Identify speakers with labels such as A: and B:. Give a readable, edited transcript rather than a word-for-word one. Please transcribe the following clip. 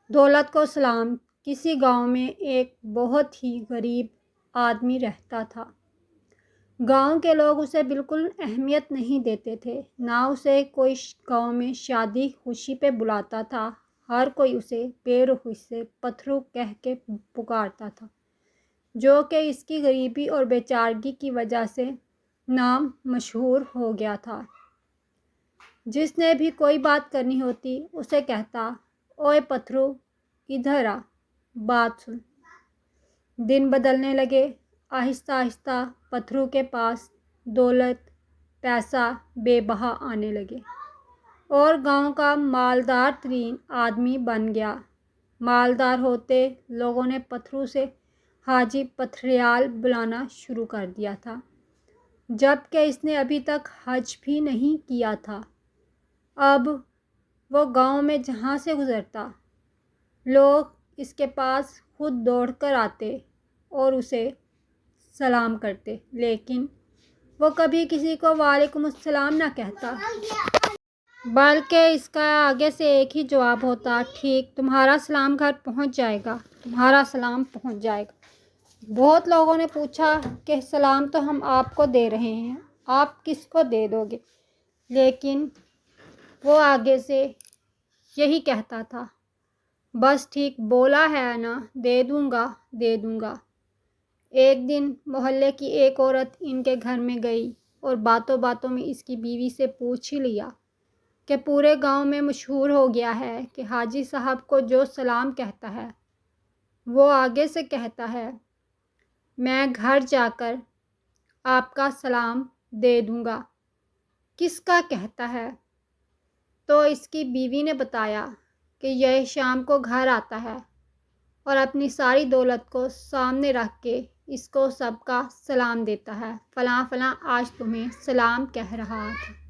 A: دولت کو سلام۔ کسی گاؤں میں ایک بہت ہی غریب آدمی رہتا تھا۔ گاؤں کے لوگ اسے بالکل اہمیت نہیں دیتے تھے، نہ اسے کوئی گاؤں میں شادی خوشی پہ بلاتا تھا۔ ہر کوئی اسے بے رخی سے پتھرو کہہ کے پکارتا تھا، جو کہ اس کی غریبی اور بے چارگی کی وجہ سے نام مشہور ہو گیا تھا۔ جس نے بھی کوئی بات کرنی ہوتی اسے کہتا، اوئے پتھرو، ادھر آ، بات سن۔ دن بدلنے لگے۔ آہستہ آہستہ پتھرو کے پاس دولت، پیسہ بے بہا آنے لگے اور گاؤں کا مالدار ترین آدمی بن گیا۔ مالدار ہوتے لوگوں نے پتھرو سے حاجی پتھریال بلانا شروع کر دیا تھا، جبکہ اس نے ابھی تک حج بھی نہیں کیا تھا۔ اب وہ گاؤں میں جہاں سے گزرتا، لوگ اس کے پاس خود دوڑ کر آتے اور اسے سلام کرتے، لیکن وہ کبھی کسی کو وعلیکم السلام نہ کہتا، بلکہ اس کا آگے سے ایک ہی جواب ہوتا، ٹھیک، تمہارا سلام گھر پہنچ جائے گا، تمہارا سلام پہنچ جائے گا۔ بہت لوگوں نے پوچھا کہ سلام تو ہم آپ کو دے رہے ہیں، آپ کس کو دے دو گے؟ لیکن وہ آگے سے یہی کہتا تھا، بس ٹھیک بولا ہے نا، دے دوں گا، دے دوں گا۔ ایک دن محلے کی ایک عورت ان کے گھر میں گئی اور باتوں باتوں میں اس کی بیوی سے پوچھ ہی لیا کہ پورے گاؤں میں مشہور ہو گیا ہے کہ حاجی صاحب کو جو سلام کہتا ہے وہ آگے سے کہتا ہے، میں گھر جا کر آپ کا سلام دے دوں گا۔ کس کا کہتا ہے؟ تو اس کی بیوی نے بتایا کہ یہ شام کو گھر آتا ہے اور اپنی ساری دولت کو سامنے رکھ کے اس کو سب کا سلام دیتا ہے، فلاں فلاں آج تمہیں سلام کہہ رہا تھا۔